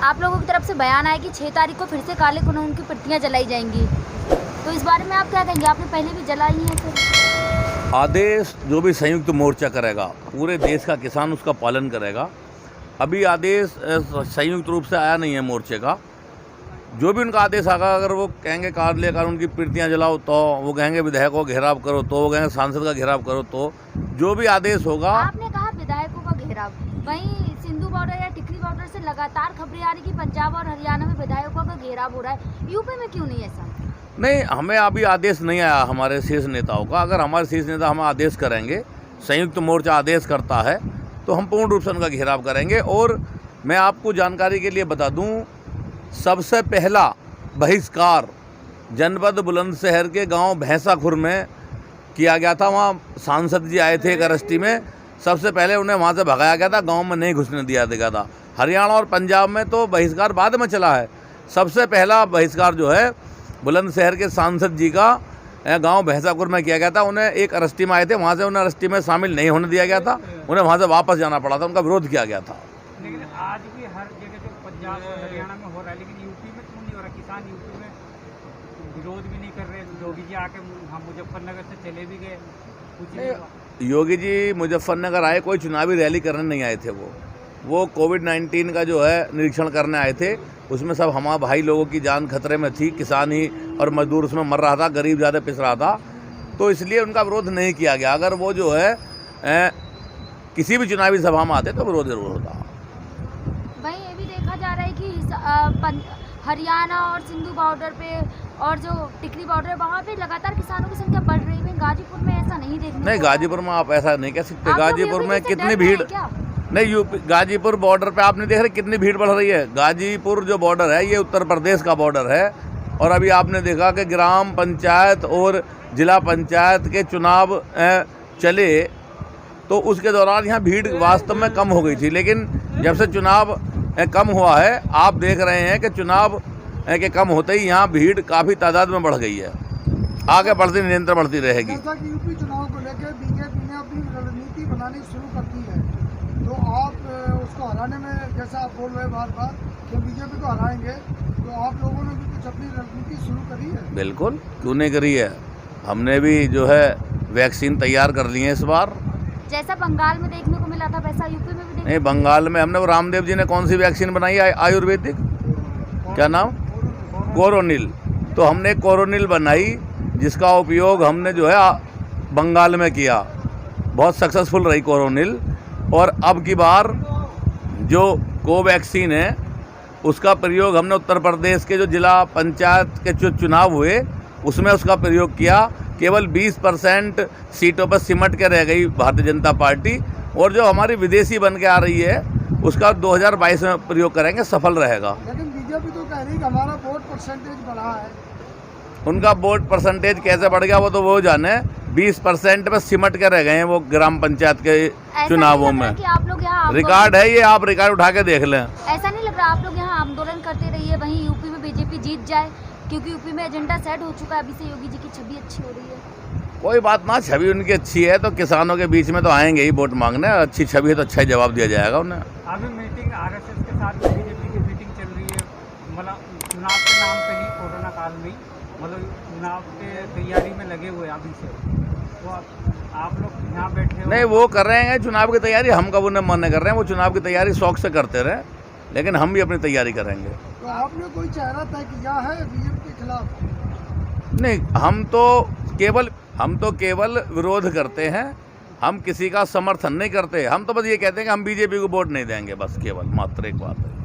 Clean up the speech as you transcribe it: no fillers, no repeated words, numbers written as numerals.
आप लोगों की तरफ से बयान आया कि 6 तारीख को फिर से काले कानून की प्रतियां जलाई जाएंगी, तो इस बारे में आप क्या कहेंगे? आपने पहले भी जलाई हैं फिर? आदेश जो भी संयुक्त मोर्चा करेगा, पूरे देश का किसान उसका पालन करेगा। अभी आदेश संयुक्त रूप से आया नहीं है मोर्चे का। जो भी उनका आदेश आएगा, अगर वो कहेंगे काले कानून की प्रतियां जलाओ तो, वो कहेंगे विधायकों का घेराव करो तो, वो कहेंगे सांसद का घेराव करो तो, जो भी आदेश होगा। आपने कहा विधायकों का घेराव, वहीं सिंधु बॉर्डर या टिकरी बॉर्डर से लगातार खबरें आ रही कि पंजाब और हरियाणा में विधायकों का घेराव हो रहा है, यूपी में क्यों नहीं ऐसा? नहीं, हमें अभी आदेश नहीं आया हमारे शीर्ष नेताओं का। अगर हमारे शीर्ष नेता हमें आदेश करेंगे, संयुक्त मोर्चा आदेश करता है, तो हम पूर्ण रूप से उनका घेराव करेंगे। और मैं आपको जानकारी के लिए बता दूं, सबसे पहला बहिष्कार जनपद बुलंदशहर के गांव भैंसाखुर में किया गया था। वहां सांसद जी आए थे एक अरेस्टी में, सबसे पहले उन्हें वहां से भगाया गया था, गांव में नहीं घुसने दिया गया था। हरियाणा और पंजाब में तो बहिष्कार बाद में चला है। सबसे पहला बहिष्कार जो है बुलंदशहर के सांसद जी का गांव भैंसाखुर में किया गया था। उन्हें एक अरेस्टी में आए थे, वहां से उन्हें अरेस्टी में शामिल नहीं होने दिया गया था, उन्हें वहां से वापस जाना पड़ा था, उनका विरोध किया गया था। लेकिन आज भी हर जगह जो पंजाब और हरियाणा में हो रहा है, लेकिन यूपी में क्यों नहीं हो रहा? किसान यूपी में विरोध भी नहीं कर रहे। योगी जी आके हम मुजफ्फरनगर से चले भी गए, कुछ नहीं हुआ। योगी जी मुजफ्फरनगर आए, कोई चुनावी रैली करने नहीं आए थे। वो कोविड-19 का जो है निरीक्षण करने आए थे। उसमें सब हमारे भाई लोगों की जान खतरे में थी, किसान ही और मजदूर उसमें मर रहा था, गरीब ज़्यादा पिस रहा था, तो इसलिए उनका विरोध नहीं किया गया। अगर वो जो है किसी भी चुनावी सभा में आते तो विरोध जरूर होता। वहीं ये भी देखा जा रहा है कि हरियाणा और सिंधु बॉर्डर पे और जो टिकरी बॉर्डर है, वहाँ पे लगातार किसानों की संख्या बढ़ रही है। गाजीपुर में ऐसा नहीं देखने को? नहीं, गाजीपुर में आप ऐसा नहीं कह सकते। गाजीपुर में कितनी भीड़, क्या नहीं, यूपी गाजीपुर बॉर्डर पे आप नहीं देख रहे कितनी भीड़ बढ़ रही है? गाजीपुर जो बॉर्डर है ये उत्तर प्रदेश का बॉर्डर है, और अभी आपने देखा कि ग्राम पंचायत और जिला पंचायत के चुनाव चले, तो उसके दौरान यहाँ भीड़ वास्तव में कम हो गई थी। लेकिन जब से चुनाव कम हुआ है, आप देख रहे हैं कि चुनाव के कम होते ही यहाँ भीड़ काफ़ी तादाद में बढ़ गई है। आगे बढ़ती निरंतर बढ़ती रहेगी। जैसा कि यूपी चुनाव को लेकर बीजेपी ने अपनी रणनीति बनानी शुरू कर दी है, तो आप उसको हराने में, जैसा आप बोल रहे हैं बार बार कि बीजेपी को हराएंगे, तो आप लोगों ने भी कुछ अपनी रणनीति शुरू करी है? बिल्कुल, क्यों नहीं करी है। हमने भी जो है वैक्सीन तैयार कर ली है इस बार। जैसा बंगाल में देखने को मिला था वैसा यूपी में भी नहीं, बंगाल में हमने, वो रामदेव जी ने कौन सी वैक्सीन बनाई है आयुर्वेदिक, क्या नाम, कोरोनिल, तो हमने कोरोनिल बनाई, जिसका उपयोग हमने जो है बंगाल में किया, बहुत सक्सेसफुल रही कोरोनिल। और अब की बार जो कोवैक्सीन है उसका प्रयोग हमने उत्तर प्रदेश के जो जिला पंचायत के जो चुनाव हुए उसमें उसका प्रयोग किया। केवल 20% सीटों पर सिमट के रह गई भारतीय जनता पार्टी, और जो हमारी विदेशी बन के आ रही है उसका 2022 में प्रयोग करेंगे, सफल रहेगा। लेकिन बीजेपी तो कह रही है कि हमारा वोट परसेंटेज बढ़ा है। उनका वोट परसेंटेज कैसे बढ़ गया वो जाने। 20% में सिमट के रह गए हैं वो ग्राम पंचायत के चुनावों में। कि आप लोग यहाँ रिकॉर्ड है ये, आप रिकॉर्ड उठा के देख लें। ऐसा नहीं लग रहा आप लोग यहाँ आंदोलन करते रहिए, वहीं यूपी में बीजेपी जीत जाए, क्योंकि यूपी में एजेंडा सेट हो चुका है, अभी से योगी जी की छवि अच्छी हो रही है? कोई बात ना, छवि उनकी अच्छी है तो किसानों के बीच में तो आएंगे ही वोट मांगने। अच्छी छवि है तो अच्छा ही जवाब दिया जाएगा उन्हें। अभी मीटिंग आरएसएस के साथ बीजेपी की मीटिंग चल रही है, मतलब चुनाव के नाम पे ही, कोरोना काल में ही, मतलब चुनाव के तैयारी में लगे हुए अभी से। तो आप लोग यहाँ बैठे हो? नहीं, वो कर रहे हैं चुनाव की तैयारी, हम कब उन्हें मना कर रहे हैं। वो चुनाव की तैयारी शौक से करते रहे, लेकिन हम भी अपनी तैयारी करेंगे। तो आपने कोई चेहरा तय किया है बीजेपी के खिलाफ? नहीं, हम तो केवल विरोध करते हैं, हम किसी का समर्थन नहीं करते। हम तो बस ये कहते हैं कि हम बीजेपी को वोट नहीं देंगे, बस केवल मात्र एक बात है।